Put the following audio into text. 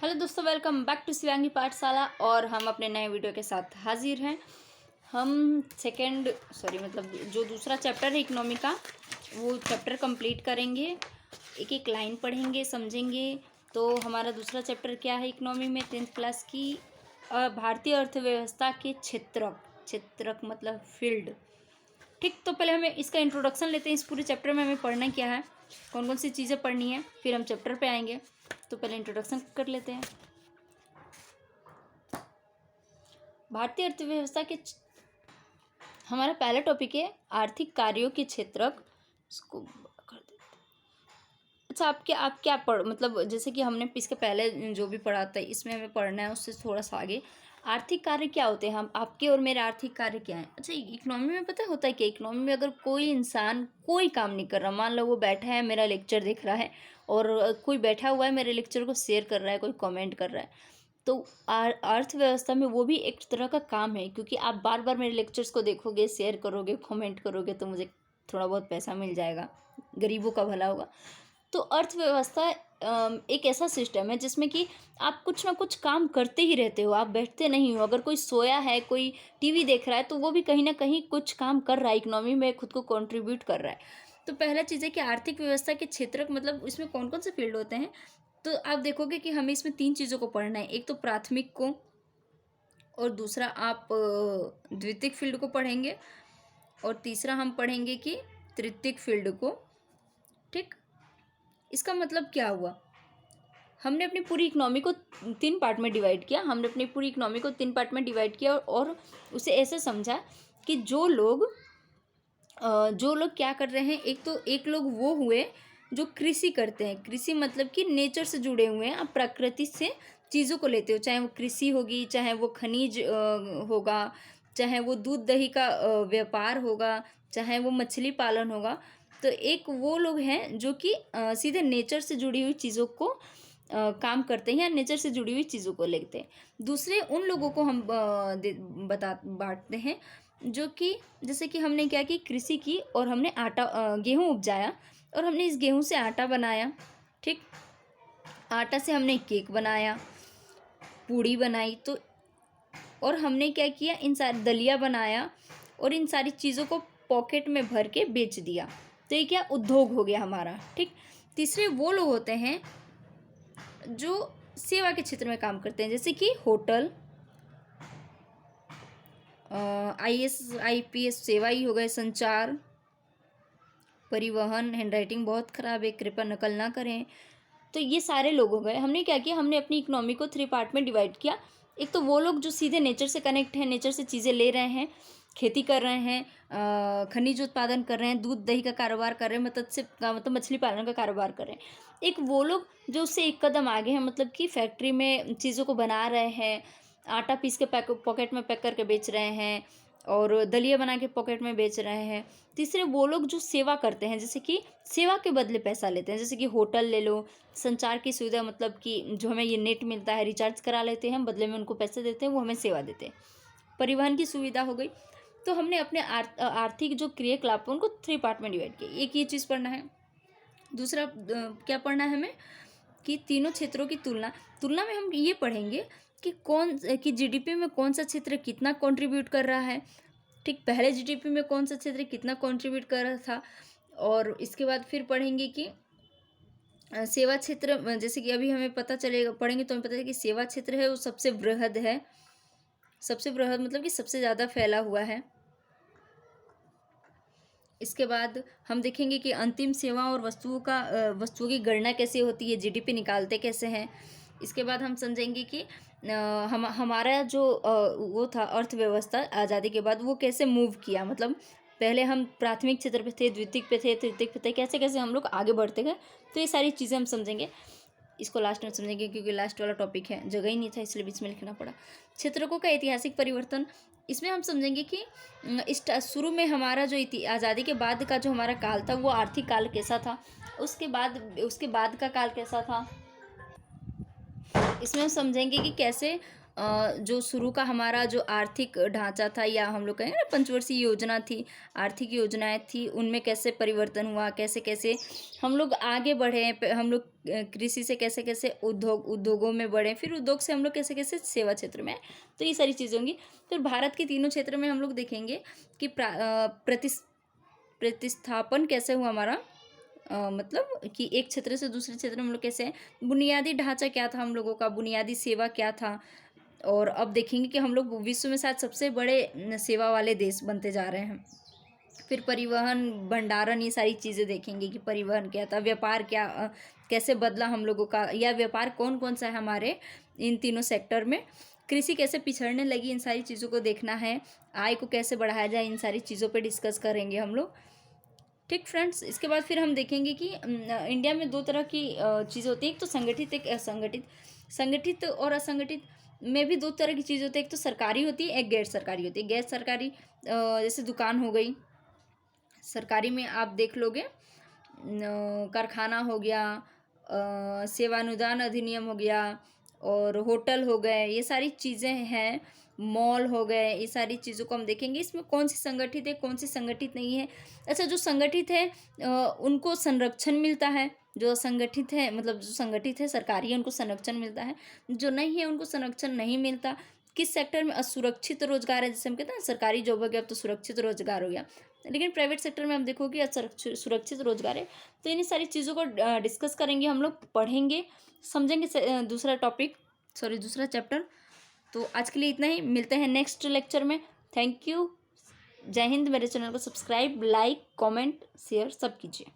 Hello दोस्तों, welcome back to Shivangi पाठशाला। और हम अपने नए वीडियो के साथ हाजिर हैं। हम जो दूसरा चैप्टर है इकोनॉमी का, वो चैप्टर कंप्लीट करेंगे। एक एक लाइन पढ़ेंगे, समझेंगे। तो हमारा दूसरा चैप्टर क्या है इकोनॉमी में, 10th क्लास की भारतीय अर्थव्यवस्था के क्षेत्रक मतलब फील्ड। ठीक, तो पहले हमें इसका इंट्रोडक्शन लेते हैं। इस पूरे चैप्टर में हमें पढ़ना क्या है, कौन कौन सी चीज़ें पढ़नी है, फिर हम चैप्टर पे आएंगे। तो पहले इंट्रोडक्शन कर लेते हैं। भारतीय अर्थव्यवस्था के हमारा पहला टॉपिक है आर्थिक कार्यों के क्षेत्रक। इसको कर देते हैं। अच्छा, आप क्या पढ़ मतलब जैसे कि हमने इसके पहले जो भी पढ़ा था, इसमें हमें पढ़ना है उससे थोड़ा सा आगे। आर्थिक कार्य क्या होते हैं, हम आपके और मेरे आर्थिक कार्य क्या हैं। अच्छा, इकोनॉमी में पता होता है कि इकोनॉमी में अगर कोई इंसान कोई काम नहीं कर रहा, मान लो वो बैठा है मेरा लेक्चर देख रहा है, और कोई बैठा हुआ है मेरे लेक्चर को शेयर कर रहा है, कोई कमेंट कर रहा है, तो अर्थव्यवस्था में वो भी एक तरह का काम है। क्योंकि आप बार बार मेरे लेक्चर्स को देखोगे, शेयर करोगे, कमेंट करोगे, तो मुझे थोड़ा बहुत पैसा मिल जाएगा, गरीबों का भला होगा। तो अर्थव्यवस्था एक ऐसा सिस्टम है जिसमें कि आप कुछ ना कुछ काम करते ही रहते हो, आप बैठते नहीं हो। अगर कोई सोया है, कोई टीवी देख रहा है, तो वो भी कहीं ना कहीं कुछ काम कर रहा है, इकोनॉमी में खुद को कंट्रीब्यूट कर रहा है। तो पहला चीज़ है कि आर्थिक व्यवस्था के क्षेत्र मतलब इसमें कौन कौन से फील्ड होते हैं। तो आप देखोगे कि हमें इसमें 3 चीज़ों को पढ़ना है। एक तो प्राथमिक को, और दूसरा आप द्वितीयक फील्ड को पढ़ेंगे, और तीसरा हम पढ़ेंगे कि तृतीयक फील्ड को। ठीक, इसका मतलब क्या हुआ, हमने अपनी पूरी इकोनॉमी को 3 पार्ट में डिवाइड किया। और उसे ऐसे समझा कि जो लोग क्या कर रहे हैं, एक लोग वो हुए जो कृषि करते हैं। कृषि मतलब कि नेचर से जुड़े हुए हैं, आप प्रकृति से चीज़ों को लेते हो, चाहे वो कृषि होगी, चाहे वो खनिज होगा, चाहे वो दूध दही का व्यापार होगा, चाहे वो मछली पालन होगा। तो एक वो लोग हैं जो कि सीधे नेचर से जुड़ी हुई चीज़ों को काम करते हैं, या नेचर से जुड़ी हुई चीज़ों को लेते हैं। दूसरे उन लोगों को हम बांटते हैं जो कि जैसे कि हमने क्या की, कृषि की, और हमने गेहूँ उपजाया, और हमने इस गेहूँ से आटा बनाया। ठीक, आटा से हमने केक बनाया, पूड़ी बनाई, तो और हमने क्या किया, इन सारी दलिया बनाया, और इन सारी चीज़ों को पॉकेट में भर के बेच दिया। तो ये क्या उद्योग हो गया हमारा। ठीक, तीसरे वो लोग होते हैं जो सेवा के क्षेत्र में काम करते हैं, जैसे कि होटल, IAS IPS सेवा ही हो गए, संचार, परिवहन। हैंडराइटिंग बहुत ख़राब है, कृपया नकल ना करें। तो ये सारे लोग हो गए। हमने क्या किया, हमने अपनी इकोनॉमी को 3 पार्ट में डिवाइड किया। एक तो वो लोग जो सीधे नेचर से कनेक्ट हैं, नेचर से चीज़ें ले रहे हैं, खेती कर रहे हैं, खनिज उत्पादन कर रहे हैं, दूध दही का कारोबार कर रहे हैं, मतलब मछली पालन का कारोबार कर रहे हैं। एक वो लोग जो उससे एक कदम आगे हैं, मतलब कि फैक्ट्री में चीज़ों को बना रहे हैं, आटा पीस के पॉकेट में पैक करके बेच रहे हैं, और दलिया बना के पॉकेट में बेच रहे हैं। तीसरे वो लोग जो सेवा करते हैं, जैसे कि सेवा के बदले पैसा लेते हैं, जैसे कि होटल ले लो, संचार की सुविधा, मतलब कि जो हमें ये नेट मिलता है, रिचार्ज करा लेते हैं हम, बदले में उनको पैसे देते हैं, वो हमें सेवा देते हैं। परिवहन की सुविधा हो गई। तो हमने अपने आर्थिक जो क्रियाकलाप है उनको 3 पार्ट में डिवाइड किया। एक ये चीज़ पढ़ना है। दूसरा क्या पढ़ना है हमें, कि तीनों क्षेत्रों की तुलना में हम ये पढ़ेंगे कि जीडीपी में कौन सा क्षेत्र कितना कंट्रीब्यूट कर रहा है। ठीक, पहले जीडीपी में कौन सा क्षेत्र कितना कंट्रीब्यूट कर रहा था। और इसके बाद फिर पढ़ेंगे कि सेवा क्षेत्र, जैसे कि अभी हमें पता चलेगा, पढ़ेंगे तो हमें पता है कि सेवा क्षेत्र है वो सबसे बृहद है, सबसे बृहद मतलब कि सबसे ज़्यादा फैला हुआ है। इसके बाद हम देखेंगे कि अंतिम सेवा और वस्तुओं की गणना कैसे होती है, जीडीपी निकालते कैसे हैं। इसके बाद हम समझेंगे कि हमारा जो वो था अर्थव्यवस्था आज़ादी के बाद, वो कैसे मूव किया। मतलब पहले हम प्राथमिक क्षेत्र पे थे, द्वितीयक पे थे, तृतीयक पे थे, कैसे कैसे हम लोग आगे बढ़ते गए। तो ये सारी चीज़ें हम समझेंगे। इसको लास्ट में समझेंगे क्योंकि लास्ट वाला टॉपिक है, जगह ही नहीं था इसलिए बीच में लिखना पड़ा। क्षेत्रकों का ऐतिहासिक परिवर्तन, इसमें हम समझेंगे कि शुरू में हमारा जो आज़ादी के बाद का जो हमारा काल था, वो आर्थिक काल कैसा था, उसके बाद का काल कैसा था। इसमें हम समझेंगे कि कैसे जो शुरू का हमारा जो आर्थिक ढांचा था, या हम लोग कहेंगे ना पंचवर्षीय योजना थी, आर्थिक योजनाएं थी, उनमें कैसे परिवर्तन हुआ, कैसे कैसे हम लोग आगे बढ़े, हम लोग कृषि से कैसे कैसे उद्योगों में बढ़े, फिर उद्योग से हम लोग कैसे कैसे सेवा क्षेत्र में आए। तो ये सारी चीज़ें होंगी। फिर भारत के तीनों क्षेत्र में हम लोग देखेंगे कि प्रतिस्थापन कैसे हुआ हमारा, मतलब कि एक क्षेत्र से दूसरे क्षेत्र में हम लोग कैसे हैं, बुनियादी ढांचा क्या था हम लोगों का, बुनियादी सेवा क्या था। और अब देखेंगे कि हम लोग विश्व में शायद सबसे बड़े सेवा वाले देश बनते जा रहे हैं। फिर परिवहन, भंडारण, ये सारी चीज़ें देखेंगे कि परिवहन क्या था, व्यापार कैसे बदला हम लोगों का, या व्यापार कौन कौन सा है हमारे इन तीनों सेक्टर में, कृषि कैसे पिछड़ने लगी, इन सारी चीज़ों को देखना है। आय को कैसे बढ़ाया जाए, इन सारी चीज़ों पे डिस्कस करेंगे हम लोग। ठीक फ्रेंड्स, इसके बाद फिर हम देखेंगे कि इंडिया में दो तरह की चीज़ होती है, एक तो संगठित, एक असंगठित। संगठित और असंगठित में भी दो तरह की चीज़ होती है, एक तो सरकारी होती है, एक गैर सरकारी होती है। गैर सरकारी जैसे दुकान हो गई, सरकारी में आप देख लोगे कारखाना हो गया, सेवानुदान अधिनियम हो गया, और होटल हो गए, ये सारी चीज़ें हैं, मॉल हो गए, ये सारी चीज़ों को हम देखेंगे इसमें कौन सी संगठित है, कौन सी संगठित नहीं है। अच्छा, जो संगठित है उनको संरक्षण मिलता है, जो असंगठित है, मतलब जो संगठित है सरकारी है, उनको संरक्षण मिलता है, जो नहीं है उनको संरक्षण नहीं मिलता। किस सेक्टर में असुरक्षित रोजगार है, जैसे हम कहते हैं सरकारी जॉब हो गया तो सुरक्षित रोजगार हो गया, लेकिन प्राइवेट सेक्टर में हम देखोगे सुरक्षित रोजगार है। तो इन सारी चीज़ों को डिस्कस करेंगे हम लोग, पढ़ेंगे, समझेंगे दूसरा टॉपिक, सॉरी दूसरा चैप्टर। तो आज के लिए इतना ही, मिलते हैं नेक्स्ट लेक्चर में। थैंक यू, जय हिंद। मेरे चैनल को सब्सक्राइब, लाइक, कमेंट, शेयर सब कीजिए।